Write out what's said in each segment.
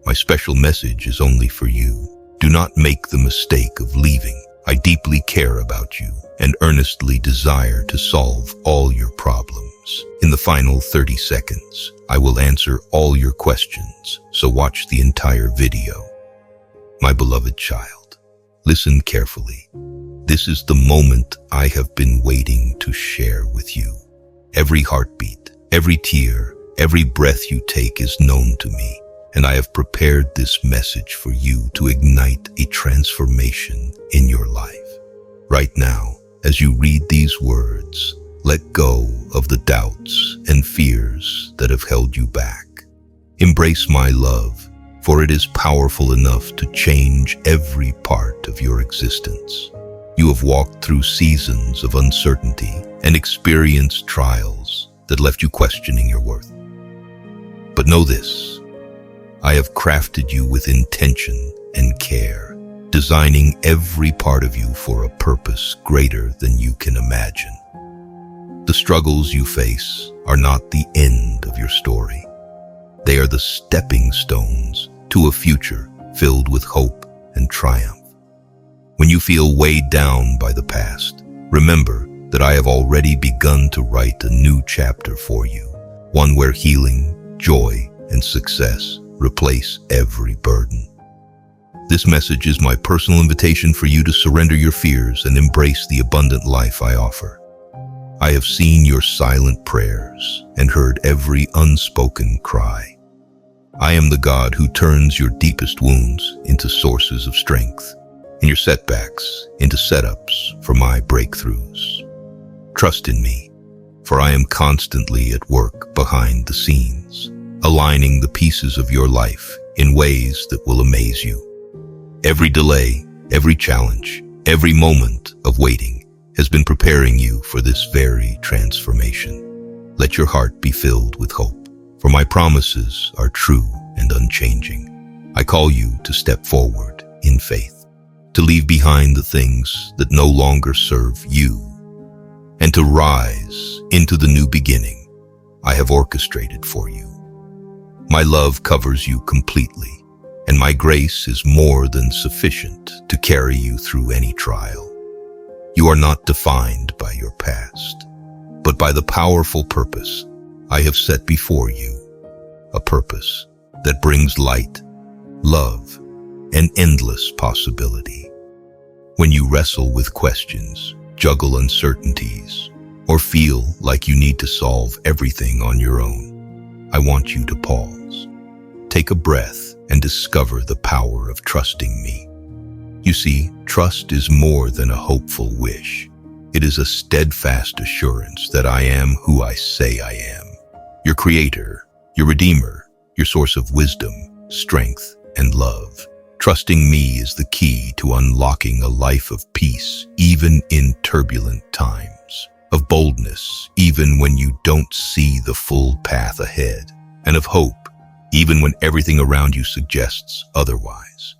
My special message is only for you. Do not make the mistake of leaving. I deeply care about you and earnestly desire to solve all your problems. In the final 30 seconds, I will answer all your questions, so watch the entire video. My beloved child, listen carefully. This is the moment I have been waiting to share with you. Every heartbeat, every tear, every breath you take is known to me, and I have prepared this message for you to ignite a transformation in your life. Right now, as you read these words, let go of the doubts and fears that have held you back. Embrace my love, for it is powerful enough to change every part of your existence. You have walked through seasons of uncertainty and experienced trials that left you questioning your worth. But know this, I have crafted you with intention and care, designing every part of you for a purpose greater than you can imagine. The struggles you face are not the end of your story. They are the stepping stones to a future filled with hope and triumph. When you feel weighed down by the past, remember that I have already begun to write a new chapter for you, one where healing, joy, and success replace every burden. This message is my personal invitation for you to surrender your fears and embrace the abundant life I offer. I have seen your silent prayers and heard every unspoken cry. I am the God who turns your deepest wounds into sources of strength and your setbacks into setups for my breakthroughs. Trust in me, for I am constantly at work behind the scenes, aligning the pieces of your life in ways that will amaze you. Every delay, every challenge, every moment of waiting has been preparing you for this very transformation. Let your heart be filled with hope, for my promises are true and unchanging. I call you to step forward in faith, to leave behind the things that no longer serve you, and to rise into the new beginning I have orchestrated for you. My love covers you completely, and my grace is more than sufficient to carry you through any trial. You are not defined by your past, but by the powerful purpose I have set before you, a purpose that brings light, love, and endless possibility. When you wrestle with questions, juggle uncertainties, or feel like you need to solve everything on your own, I want you to pause. Take a breath and discover the power of trusting me. You see, trust is more than a hopeful wish. It is a steadfast assurance that I am who I say I am. Your creator, your redeemer, your source of wisdom, strength, and love. Trusting me is the key to unlocking a life of peace, even in turbulent times, of boldness, even when you don't see the full path ahead, and of hope, even when everything around you suggests otherwise.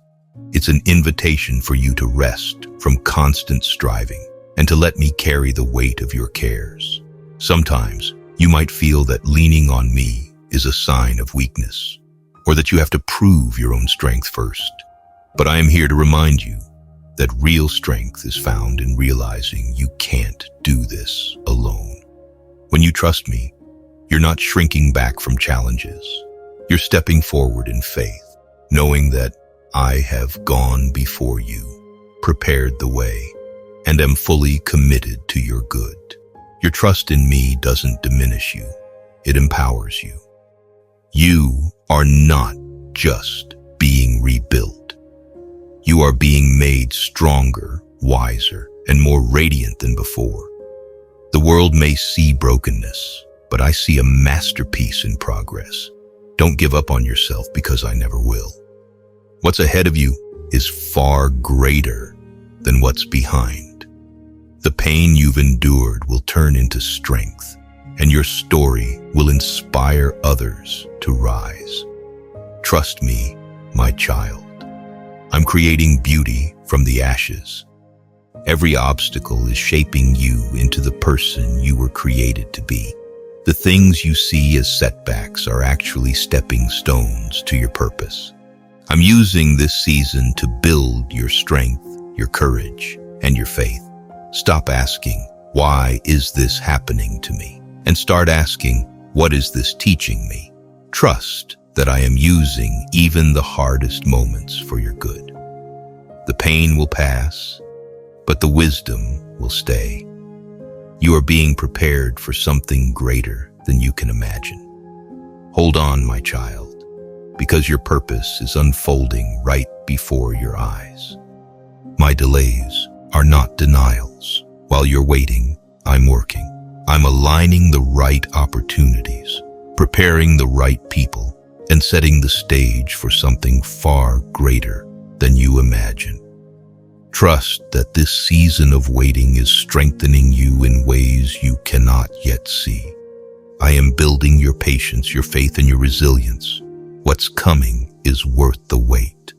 It's an invitation for you to rest from constant striving and to let me carry the weight of your cares. Sometimes you might feel that leaning on me is a sign of weakness, or that you have to prove your own strength first. But I am here to remind you that real strength is found in realizing you can't do this alone. When you trust me, you're not shrinking back from challenges. You're stepping forward in faith, knowing that I have gone before you, prepared the way, and am fully committed to your good. Your trust in me doesn't diminish you, it empowers you. You are not just being rebuilt. You are being made stronger, wiser, and more radiant than before. The world may see brokenness, but I see a masterpiece in progress. Don't give up on yourself, because I never will. What's ahead of you is far greater than what's behind. The pain you've endured will turn into strength, and your story will inspire others to rise. Trust me, my child. I'm creating beauty from the ashes. Every obstacle is shaping you into the person you were created to be. The things you see as setbacks are actually stepping stones to your purpose. I'm using this season to build your strength, your courage, and your faith. Stop asking, why is this happening to me? And start asking, what is this teaching me? Trust that I am using even the hardest moments for your good. The pain will pass, but the wisdom will stay. You are being prepared for something greater than you can imagine. Hold on, my child, because your purpose is unfolding right before your eyes. My delays are not denials. While you're waiting, I'm working. I'm aligning the right opportunities, preparing the right people, and setting the stage for something far greater than you imagine. Trust that this season of waiting is strengthening you in ways you cannot yet see. I am building your patience, your faith, and your resilience. What's coming is worth the wait.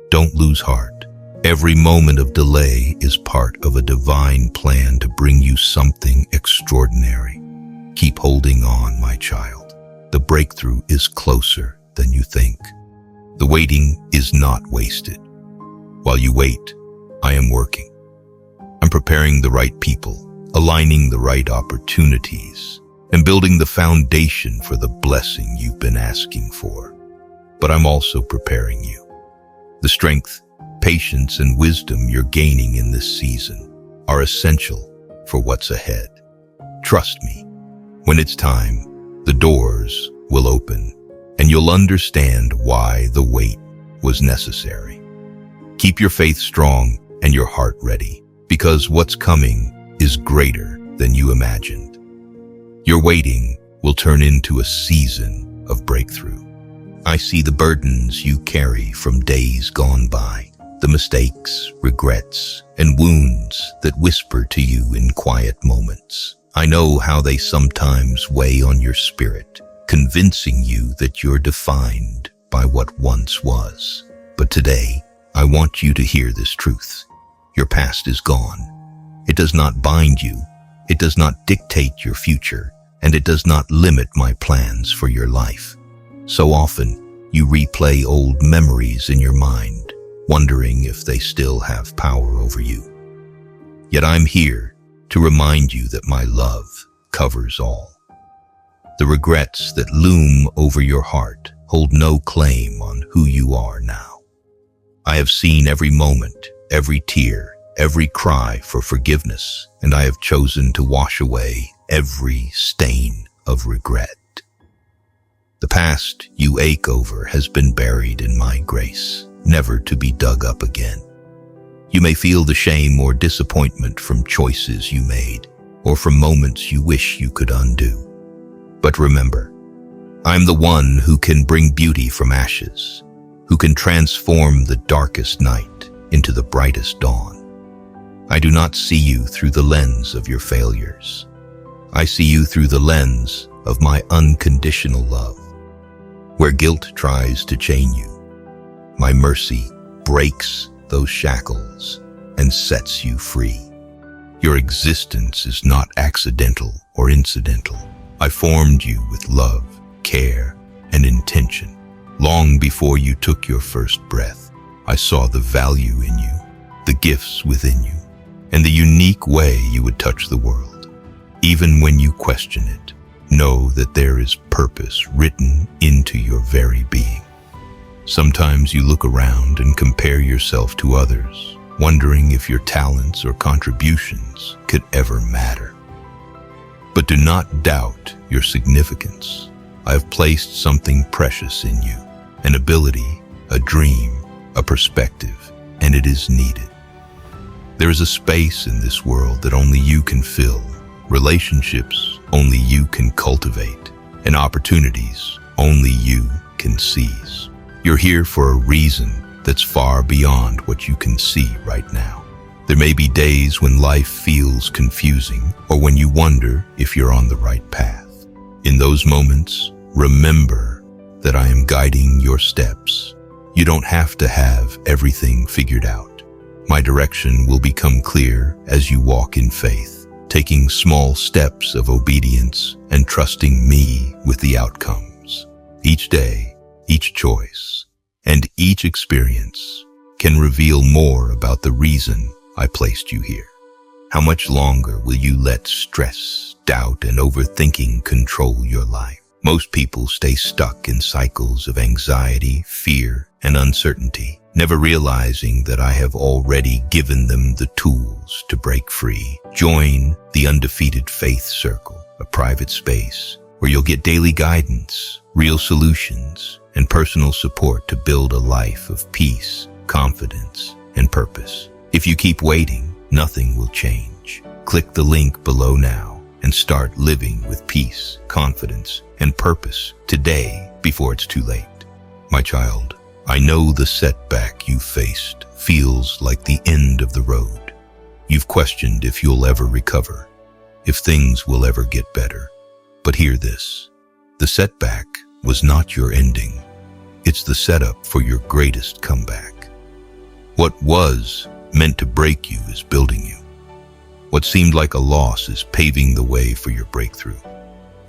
Don't lose heart. Every moment of delay is part of a divine plan to bring you something extraordinary. Keep holding on, my child. The breakthrough is closer than you think. The waiting is not wasted. While you wait, I am working. I'm preparing the right people, aligning the right opportunities, and building the foundation for the blessing you've been asking for. But I'm also preparing you. The strength, patience, and wisdom you're gaining in this season are essential for what's ahead. Trust me, when it's time, the doors will open, and you'll understand why the wait was necessary. Keep your faith strong and your heart ready, because what's coming is greater than you imagined. Your waiting will turn into a season of breakthrough. I see the burdens you carry from days gone by, the mistakes, regrets, and wounds that whisper to you in quiet moments. I know how they sometimes weigh on your spirit, convincing you that you're defined by what once was. But today, I want you to hear this truth. Your past is gone. It does not bind you. It does not dictate your future, and it does not limit my plans for your life. So often, you replay old memories in your mind, wondering if they still have power over you. Yet I'm here to remind you that my love covers all. The regrets that loom over your heart hold no claim on who you are now. I have seen every moment, every tear, every cry for forgiveness, and I have chosen to wash away every stain of regret. The past you ache over has been buried in my grace, never to be dug up again. You may feel the shame or disappointment from choices you made, or from moments you wish you could undo. But remember, I'm the one who can bring beauty from ashes, who can transform the darkest night into the brightest dawn. I do not see you through the lens of your failures. I see you through the lens of my unconditional love. Where guilt tries to chain you, my mercy breaks those shackles and sets you free. Your existence is not accidental or incidental. I formed you with love, care, and intention. Long before you took your first breath, I saw the value in you, the gifts within you, and the unique way you would touch the world. Even when you question it, know that there is purpose written into your very being. Sometimes you look around and compare yourself to others, wondering if your talents or contributions could ever matter. But do not doubt your significance. I have placed something precious in you, an ability, a dream, a perspective, and it is needed. There is a space in this world that only you can fill, relationships only you can cultivate, and opportunities only you can seize. You're here for a reason that's far beyond what you can see right now. There may be days when life feels confusing, or when you wonder if you're on the right path. In those moments, remember that I am guiding your steps. You don't have to have everything figured out. My direction will become clear as you walk in faith, taking small steps of obedience and trusting me with the outcomes. Each day, each choice, And each experience can reveal more about the reason I placed you here. How much longer will you let stress, doubt, and overthinking control your life? Most people stay stuck in cycles of anxiety, fear, and uncertainty, never realizing that I have already given them the tools to break free. Join the Undefeated Faith Circle, a private space where you'll get daily guidance, real solutions, and personal support to build a life of peace, confidence, and purpose. If you keep waiting, nothing will change. Click the link below now and start living with peace, confidence, and purpose today before it's too late. My child, I know the setback you faced feels like the end of the road. You've questioned if you'll ever recover, if things will ever get better. But hear this, the setback was not your ending. It's the setup for your greatest comeback. What was meant to break you is building you. What seemed like a loss is paving the way for your breakthrough.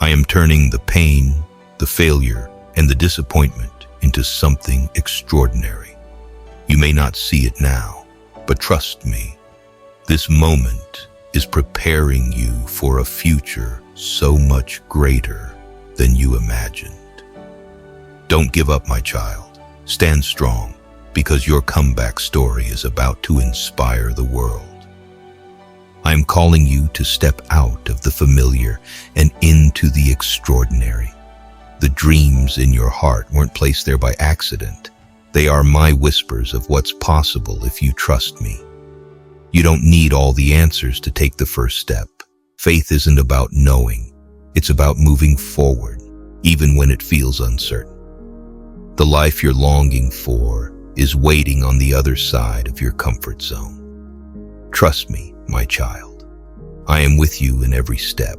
I am turning the pain, the failure, and the disappointment into something extraordinary. You may not see it now, but trust me, this moment is preparing you for a future so much greater than you imagined. Don't give up, my child. Stand strong, because your comeback story is about to inspire the world. I am calling you to step out of the familiar and into the extraordinary. The dreams in your heart weren't placed there by accident. They are my whispers of what's possible if you trust me. You don't need all the answers to take the first step. Faith isn't about knowing. It's about moving forward, even when it feels uncertain. The life you're longing for is waiting on the other side of your comfort zone. Trust me, my child. I am with you in every step,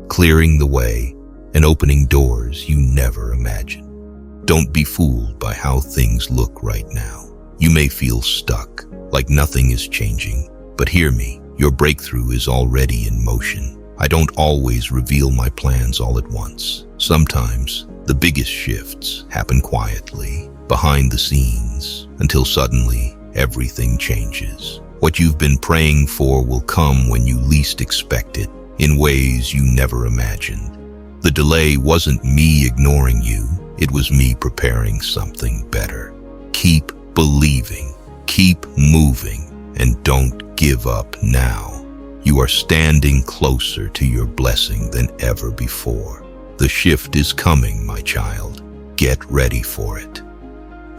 clearing the way and opening doors you never imagined. Don't be fooled by how things look right now. You may feel stuck, like nothing is changing, but hear me, your breakthrough is already in motion. I don't always reveal my plans all at once. Sometimes, the biggest shifts happen quietly, behind the scenes, until suddenly everything changes. What you've been praying for will come when you least expect it, in ways you never imagined. The delay wasn't me ignoring you, it was me preparing something better. Keep believing, keep moving, and don't give up now. You are standing closer to your blessing than ever before. The shift is coming, my child. Get ready for it.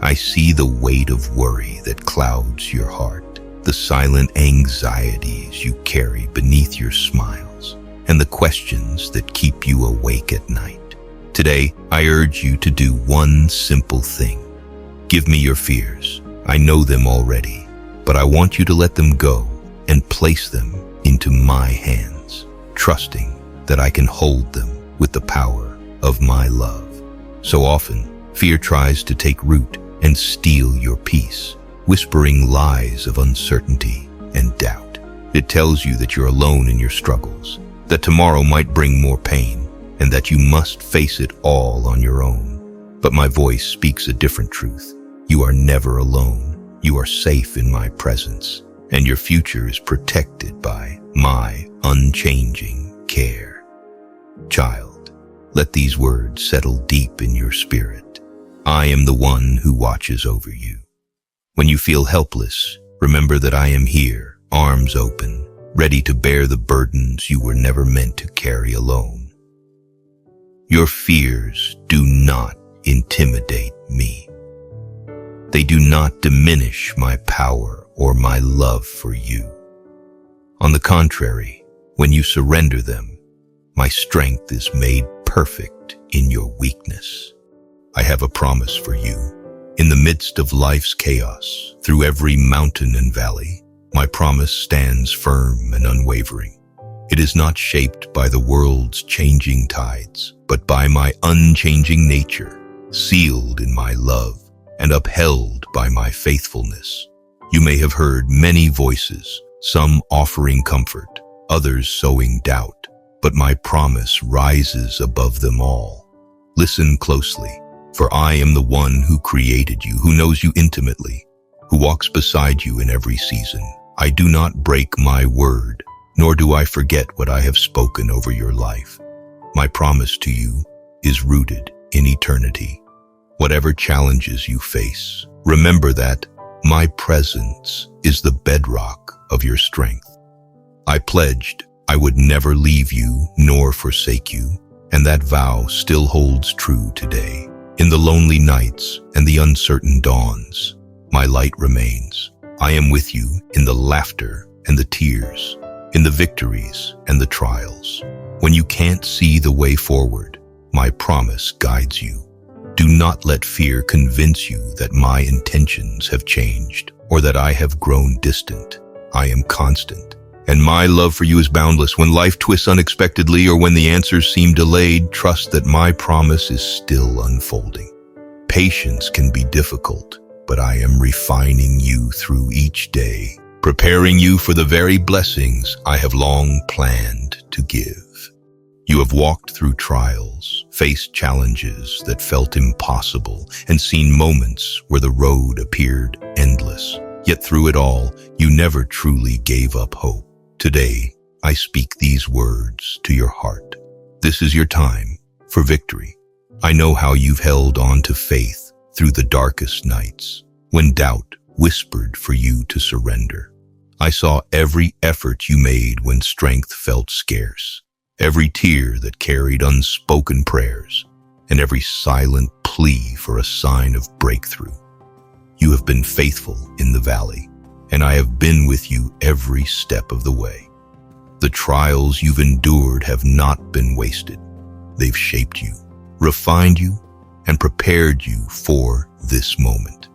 I see the weight of worry that clouds your heart, the silent anxieties you carry beneath your smiles, and the questions that keep you awake at night. Today, I urge you to do one simple thing. Give me your fears. I know them already, but I want you to let them go and place them into my hands, trusting that I can hold them with the power of my love. So often, fear tries to take root and steal your peace, whispering lies of uncertainty and doubt. It tells you that you're alone in your struggles, that tomorrow might bring more pain, and that you must face it all on your own. But my voice speaks a different truth. You are never alone. You are safe in my presence, and your future is protected by my unchanging care. Child, let these words settle deep in your spirit. I am the one who watches over you. When you feel helpless, remember that I am here, arms open, ready to bear the burdens you were never meant to carry alone. Your fears do not intimidate me. They do not diminish my power or my love for you. On the contrary, when you surrender them, my strength is made perfect in your weakness. I have a promise for you. In the midst of life's chaos, through every mountain and valley, my promise stands firm and unwavering. It is not shaped by the world's changing tides, but by my unchanging nature, sealed in my love and upheld by my faithfulness. You may have heard many voices, some offering comfort, others sowing doubt, but my promise rises above them all. Listen closely. For I am the one who created you, who knows you intimately, who walks beside you in every season. I do not break my word, nor do I forget what I have spoken over your life. My promise to you is rooted in eternity. Whatever challenges you face, remember that my presence is the bedrock of your strength. I pledged I would never leave you nor forsake you, and that vow still holds true today. In the lonely nights and the uncertain dawns, my light remains. I am with you in the laughter and the tears, in the victories and the trials. When you can't see the way forward, my promise guides you. Do not let fear convince you that my intentions have changed or that I have grown distant. I am constant, and my love for you is boundless. When life twists unexpectedly or when the answers seem delayed, trust that my promise is still unfolding. Patience can be difficult, but I am refining you through each day, preparing you for the very blessings I have long planned to give. You have walked through trials, faced challenges that felt impossible, and seen moments where the road appeared endless. Yet through it all, you never truly gave up hope. Today, I speak these words to your heart. This is your time for victory. I know how you've held on to faith through the darkest nights, when doubt whispered for you to surrender. I saw every effort you made when strength felt scarce, every tear that carried unspoken prayers, and every silent plea for a sign of breakthrough. You have been faithful in the valley, and I have been with you every step of the way. The trials you've endured have not been wasted. They've shaped you, refined you, and prepared you for this moment.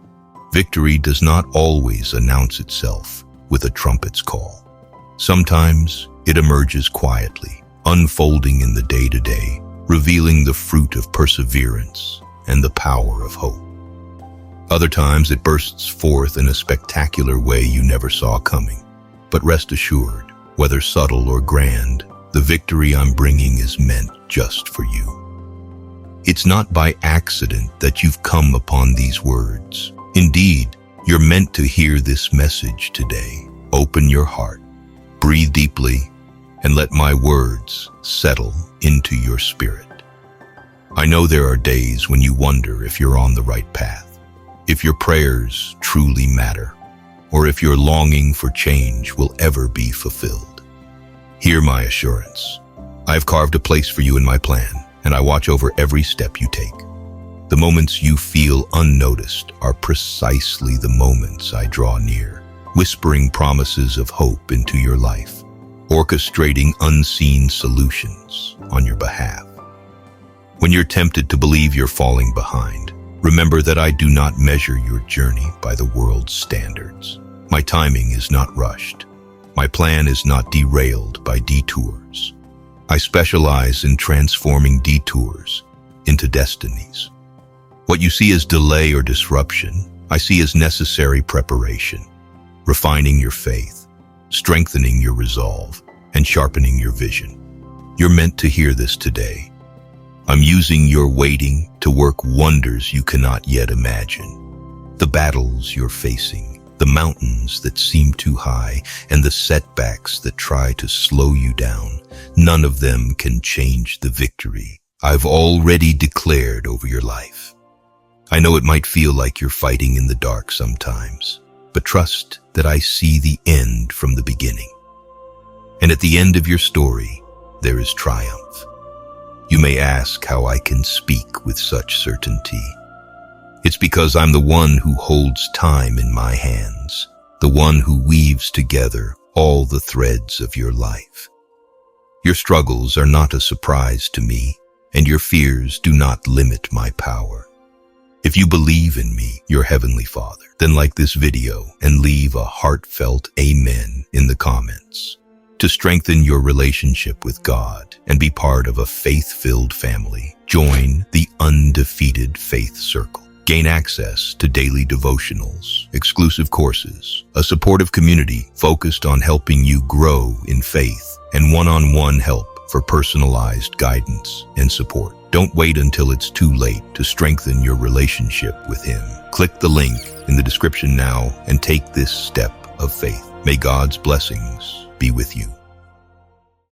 Victory does not always announce itself with a trumpet's call. Sometimes it emerges quietly, unfolding in the day-to-day, revealing the fruit of perseverance and the power of hope. Other times it bursts forth in a spectacular way you never saw coming. But rest assured, whether subtle or grand, the victory I'm bringing is meant just for you. It's not by accident that you've come upon these words. Indeed, you're meant to hear this message today. Open your heart, breathe deeply, and let my words settle into your spirit. I know there are days when you wonder if you're on the right path, if your prayers truly matter, or if your longing for change will ever be fulfilled. Hear my assurance. I have carved a place for you in my plan, and I watch over every step you take. The moments you feel unnoticed are precisely the moments I draw near, whispering promises of hope into your life, orchestrating unseen solutions on your behalf. When you're tempted to believe you're falling behind, remember that I do not measure your journey by the world's standards. My timing is not rushed. My plan is not derailed by detours. I specialize in transforming detours into destinies. What you see as delay or disruption, I see as necessary preparation, refining your faith, strengthening your resolve, and sharpening your vision. You're meant to hear this today. I'm using your waiting to work wonders you cannot yet imagine. The battles you're facing, the mountains that seem too high, and the setbacks that try to slow you down, none of them can change the victory I've already declared over your life. I know it might feel like you're fighting in the dark sometimes, but trust that I see the end from the beginning. And at the end of your story, there is triumph. You may ask how I can speak with such certainty. It's because I'm the one who holds time in my hands, the one who weaves together all the threads of your life. Your struggles are not a surprise to me, and your fears do not limit my power. If you believe in me, your Heavenly Father, then like this video and leave a heartfelt amen in the comments. To strengthen your relationship with God and be part of a faith-filled family, join the Undefeated Faith Circle. Gain access to daily devotionals, exclusive courses, a supportive community focused on helping you grow in faith, and one-on-one help for personalized guidance and support. Don't wait until it's too late to strengthen your relationship with Him. Click the link in the description now and take this step of faith. May God's blessings be with you.